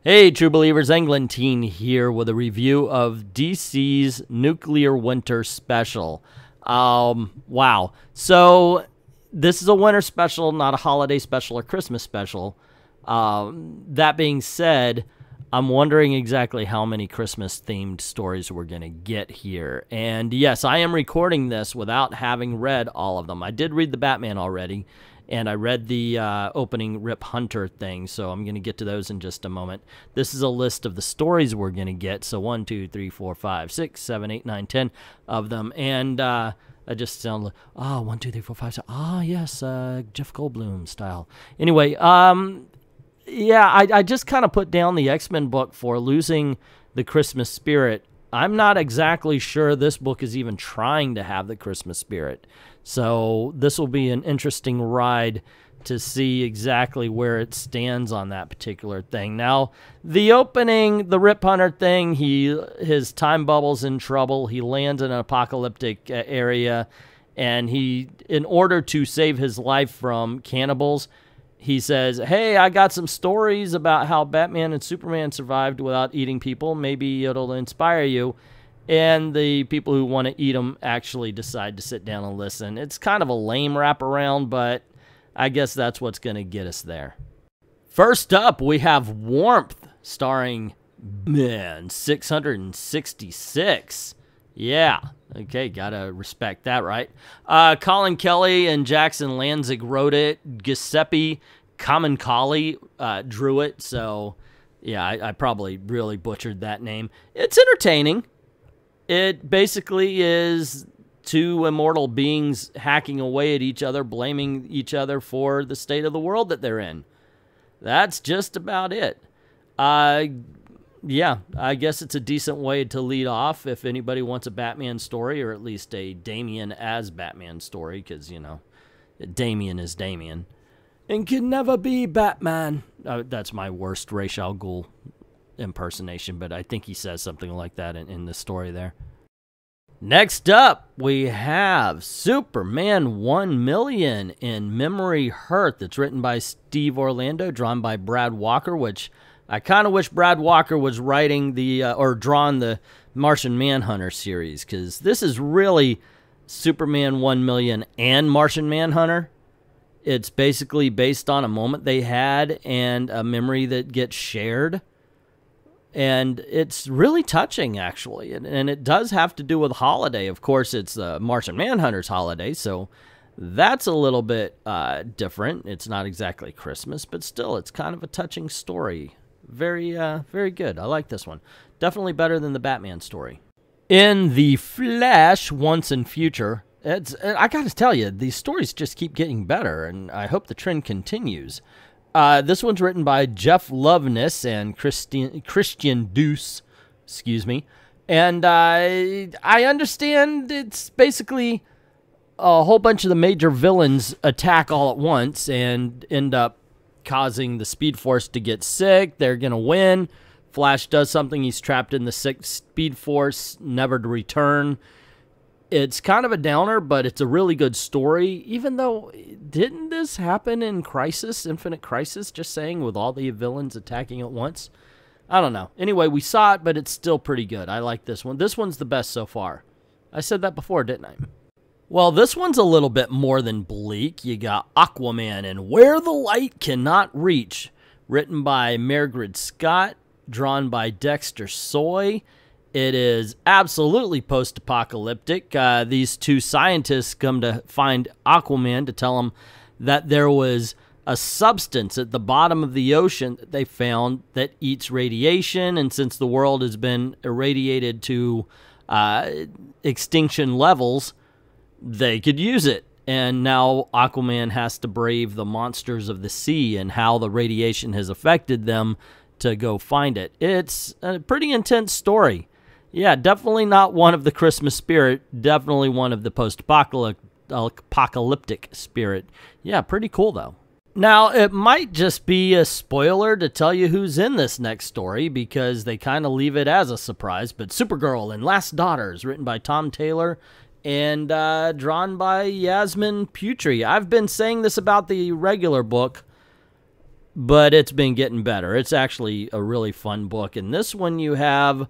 Hey, true believers, Englentine here with a review of DC's Nuclear Winter Special. Wow. So, this is a winter special, not a holiday special or Christmas special. That being said, I'm wondering exactly how many Christmas-themed stories we're going to get here. And yes, I am recording this without having read all of them. I did read the Batman already. And I read the opening Rip Hunter thing, so I'm going to get to those in just a moment. This is a list of the stories we're going to get. So 1, 2, 3, 4, 5, 6, 7, 8, 9, 10 of them. And I just sound like, 1, 2, 3, 4, 5, 6. Yes, Jeff Goldblum style. Anyway, yeah, I just kind of put down the X-Men book for losing the Christmas spirit. I'm not exactly sure this book is even trying to have the Christmas spirit. So this will be an interesting ride to see exactly where it stands on that particular thing. Now, the opening, the Rip Hunter thing, his time bubble's in trouble. He lands in an apocalyptic area, and in order to save his life from cannibals, he says, hey, I got some stories about how Batman and Superman survived without eating people. Maybe it'll inspire you. And the people who want to eat them actually decide to sit down and listen. It's kind of a lame wraparound, but I guess that's what's going to get us there. First up, we have Warmth, starring, 666. Yeah, okay, gotta respect that, right? Colin Kelly and Jackson Lanzig wrote it. Giuseppe Camuncoli drew it, so yeah, I probably really butchered that name. It's entertaining. It basically is two immortal beings hacking away at each other, blaming each other for the state of the world that they're in. That's just about it. Yeah, I guess it's a decent way to lead off if anybody wants a Batman story, or at least a Damian as Batman story, because, you know, Damian is Damian. And can never be Batman. That's my worst Ra's al Ghul impersonation, but I think he says something like that in the story there. Next up, we have Superman 1 Million in Memory Hearth. It's written by Steve Orlando, drawn by Brad Walker, which I kind of wish Brad Walker was writing or drawing the Martian Manhunter series, because this is really Superman 1 Million and Martian Manhunter. It's basically based on a moment they had and a memory that gets shared. And it's really touching, actually. And it does have to do with holiday. Of course, it's the Martian Manhunter's holiday, so that's a little bit different. It's not exactly Christmas, but still, it's kind of a touching story. Very, very good. I like this one. Definitely better than the Batman story. In The Flash, Once and Future, I got to tell you, these stories just keep getting better, and I hope the trend continues. This one's written by Jeff Loveness and Christian Deuce, excuse me. And I understand it's basically a whole bunch of the major villains attack all at once and end up causing the Speed Force to get sick. They're going to win. Flash does something. He's trapped in the sick Speed Force, never to return. It's kind of a downer, but it's a really good story, even though, didn't this happen in Crisis, Infinite Crisis, just saying, with all the villains attacking at once? I don't know. Anyway, we saw it, but it's still pretty good. I like this one. This one's the best so far. I said that before, didn't I? Well, this one's a little bit more than bleak. You got Aquaman and Where the Light Cannot Reach, written by Margaret Scott, drawn by Dexter Soy. It is absolutely post-apocalyptic. These two scientists come to find Aquaman to tell him that there was a substance at the bottom of the ocean that they found that eats radiation, and since the world has been irradiated to extinction levels, they could use it. And now Aquaman has to brave the monsters of the sea and how the radiation has affected them to go find it. It's a pretty intense story. Yeah, definitely not one of the Christmas spirit. Definitely one of the post-apocalyptic spirit. Yeah, pretty cool, though. Now, it might just be a spoiler to tell you who's in this next story, because they kind of leave it as a surprise. But Supergirl and Last Daughters, written by Tom Taylor and drawn by Yasmin Putri. I've been saying this about the regular book but it's been getting better. It's actually a really fun book. In this one, you have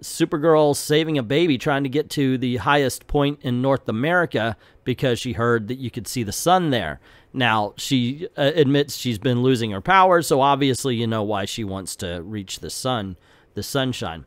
Supergirl saving a baby, trying to get to the highest point in North America because she heard that you could see the sun there. Now, she admits she's been losing her power, so obviously you know why she wants to reach the sun, the sunshine.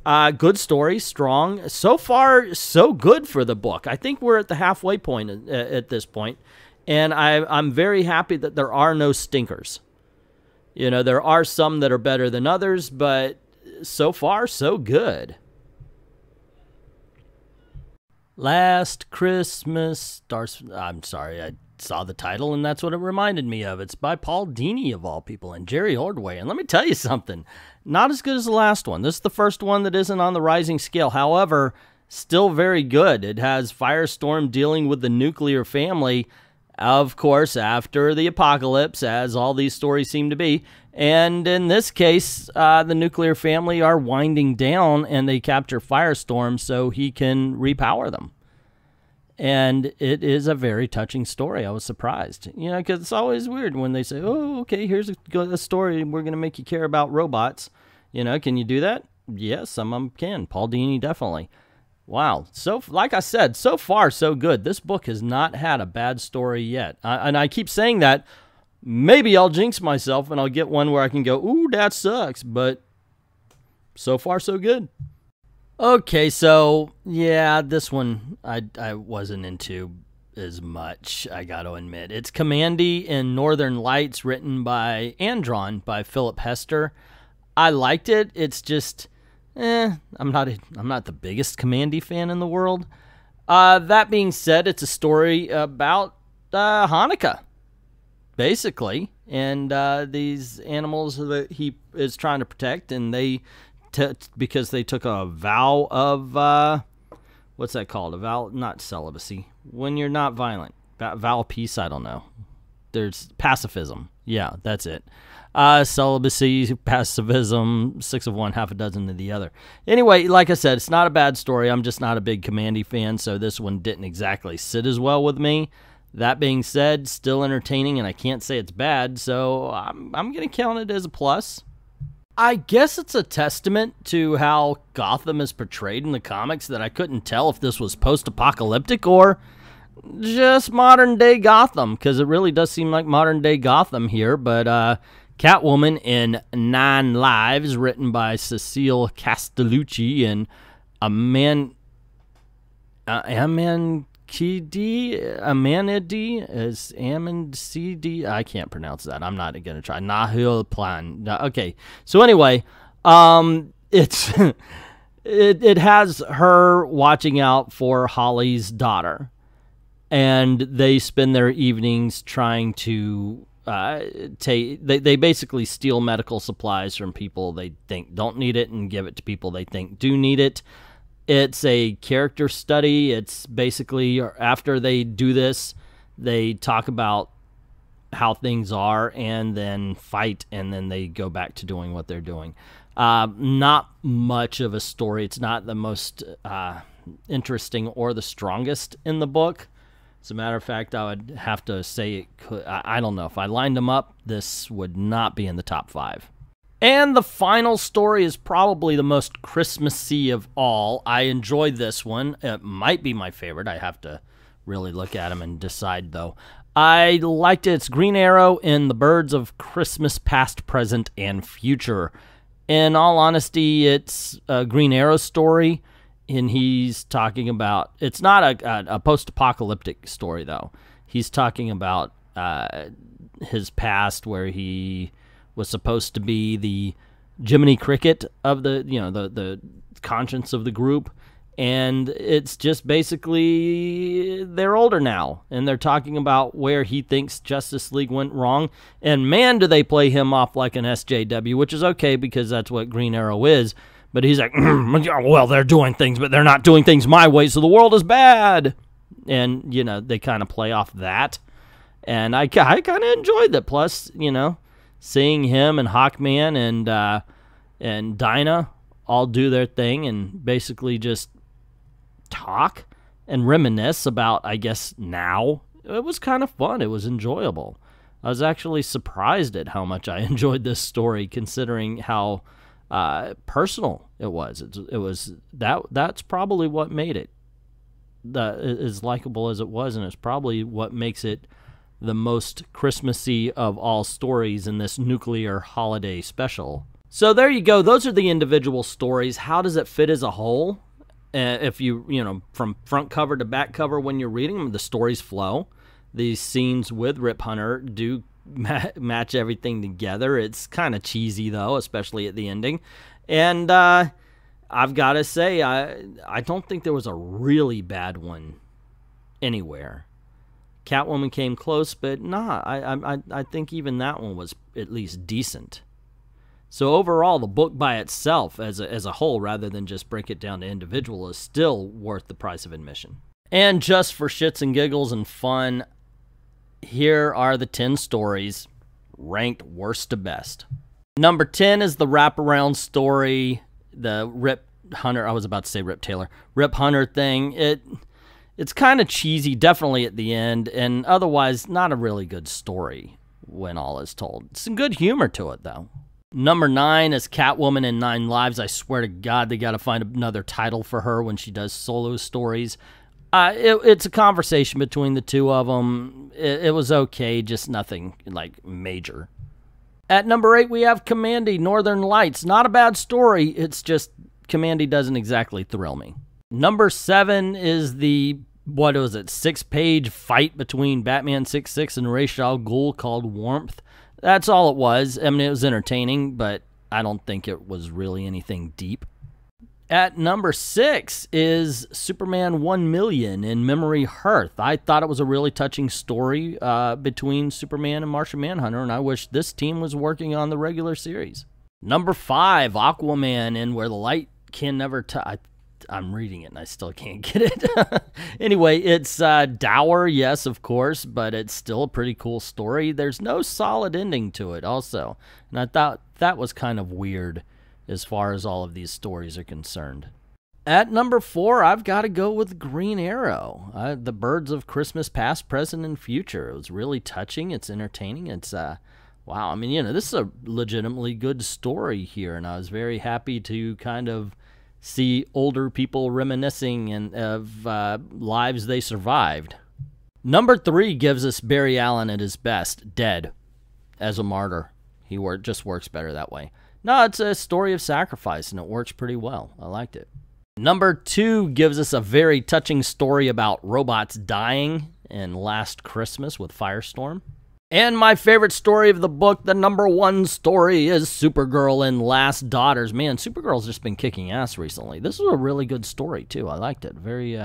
Good story, strong. So far, so good for the book. I think we're at the halfway point at this point, and I'm very happy that there are no stinkers. You know, there are some that are better than others, but so far, so good. Last Christmas, I'm sorry, I saw the title, and that's what it reminded me of. It's by Paul Dini, of all people, and Jerry Ordway. And let me tell you something, not as good as the last one. This is the first one that isn't on the rising scale. However, still very good. It has Firestorm dealing with the nuclear family, of course, after the apocalypse, as all these stories seem to be. And in this case, the nuclear family are winding down, and they capture Firestorm so he can repower them. And it is a very touching story. I was surprised, you know, because it's always weird when they say, oh, okay, here's a story. We're going to make you care about robots. You know, can you do that? Yes, some of them can. Paul Dini, definitely. Wow. So, like I said, so far, so good. This book has not had a bad story yet. And I keep saying that. Maybe I'll jinx myself and I'll get one where I can go, ooh, that sucks. But so far, so good. Okay, so, yeah, this one I wasn't into as much, I got to admit. It's Kamandi in Northern Lights, written by and drawn by Philip Hester. I liked it. It's just, I'm not the biggest Kamandi fan in the world. That being said, it's a story about Hanukkah, basically, and these animals that he is trying to protect, and they because they took a vow of what's that called? A vow, not celibacy, when you're not violent. Vow of peace, I don't know. There's pacifism. Yeah, that's it. Celibacy, pacifism, 6 of one, half a dozen of the other. Anyway, like I said, it's not a bad story. I'm just not a big Kamandi fan, so this one didn't exactly sit as well with me. That being said, still entertaining, and I can't say it's bad, so I'm going to count it as a plus. I guess it's a testament to how Gotham is portrayed in the comics that I couldn't tell if this was post-apocalyptic or just modern-day Gotham, because it really does seem like modern-day Gotham here. But Catwoman in 9 Lives, written by Cecile Castellucci and Amanidi is Amandcd. I can't pronounce that. I'm not going to try. Nahul Plan. Okay. So anyway, it's it has her watching out for Holly's daughter, and they spend their evenings trying to they basically steal medical supplies from people they think don't need it and give it to people they think do need it. It's a character study. It's basically, after they do this, they talk about how things are and then fight, and then they go back to doing what they're doing. Not much of a story. It's not the most interesting or the strongest in the book. As a matter of fact, I would have to say it could. I don't know. If I lined them up, this would not be in the top 5. And the final story is probably the most Christmassy of all. I enjoyed this one. It might be my favorite. I have to really look at them and decide, though. I liked it. It's Green Arrow in the Birds of Christmas Past, Present, and Future. In all honesty, it's a Green Arrow story, and he's talking about... It's not a post-apocalyptic story, though. He's talking about his past, where he was supposed to be the Jiminy Cricket of the, you know, the conscience of the group. And it's just basically, they're older now, and they're talking about where he thinks Justice League went wrong. And man, do they play him off like an SJW, which is okay because that's what Green Arrow is. But he's like, well, they're doing things, but they're not doing things my way, so the world is bad. And, you know, they kind of play off that. And I kind of enjoyed that. Plus, you know, seeing him and Hawkman and Dinah all do their thing and basically just talk and reminisce about, I guess, now. It was kind of fun. It was enjoyable. I was actually surprised at how much I enjoyed this story, considering how personal it was. That's probably what made it as likable as it was, and it's probably what makes it the most Christmassy of all stories in this nuclear holiday special. So there you go. Those are the individual stories. How does it fit as a whole? If you know, from front cover to back cover when you're reading them, the stories flow. These scenes with Rip Hunter do match everything together. It's kind of cheesy, though, especially at the ending. And I've got to say, I don't think there was a really bad one anywhere. Catwoman came close, but nah, I think even that one was at least decent. So overall, the book by itself, as a whole, rather than just break it down to individual, is still worth the price of admission. And just for shits and giggles and fun, here are the 10 stories ranked worst to best. Number 10 is the wraparound story, the Rip Hunter, I was about to say Rip Taylor, Rip Hunter thing. It's kind of cheesy, definitely at the end, and otherwise not a really good story when all is told. Some good humor to it, though. Number 9 is Catwoman in 9 Lives. I swear to God, they got to find another title for her when she does solo stories. It's a conversation between the two of them. It was okay, just nothing like major. At number 8, we have Kamandi, Northern Lights. Not a bad story. It's just Kamandi doesn't exactly thrill me. Number 7 is the, what was it, 6-page fight between Batman 66 and Ra's al Ghul called Warmth. That's all it was. I mean, it was entertaining, but I don't think it was really anything deep. At number 6 is Superman 1,000,000 in Memory Hearth. I thought it was a really touching story between Superman and Martian Manhunter, and I wish this team was working on the regular series. Number 5, Aquaman in Where the Light Can Never Touch. I'm reading it and I still can't get it. Anyway, it's dour, yes, of course, but it's still a pretty cool story. There's no solid ending to it also, and I thought that was kind of weird as far as all of these stories are concerned. At number 4, I've got to go with Green Arrow. The Birds of Christmas Past, Present, and Future. It was really touching. It's entertaining. It's, wow, I mean, you know, this is a legitimately good story here, and I was very happy to kind of see older people reminiscing of lives they survived. Number 3 gives us Barry Allen at his best, dead, as a martyr. He just works better that way. No, it's a story of sacrifice, and it works pretty well. I liked it. Number 2 gives us a very touching story about robots dying in Last Christmas with Firestorm. And my favorite story of the book, the number 1 story, is Supergirl in Last Daughters. Man, Supergirl's just been kicking ass recently. This was a really good story, too. I liked it. Very,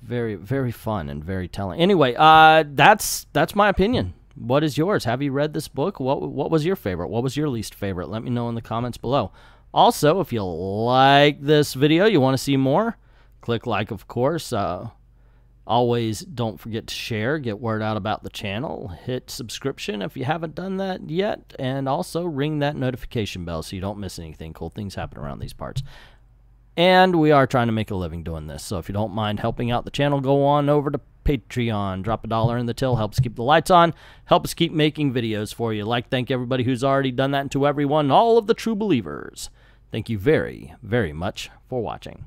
very fun and very telling. Anyway, that's my opinion. What is yours? Have you read this book? What was your favorite? What was your least favorite? Let me know in the comments below. Also, if you like this video, you want to see more, click like, of course. Always don't forget to share, get word out about the channel, hit subscription if you haven't done that yet, and also ring that notification bell so you don't miss anything. Cool things happen around these parts. And we are trying to make a living doing this, so if you don't mind helping out the channel, go on over to Patreon. Drop $1 in the till, helps keep the lights on, helps keep making videos for you. Thank everybody who's already done that, and to everyone, all of the true believers, thank you very, very much for watching.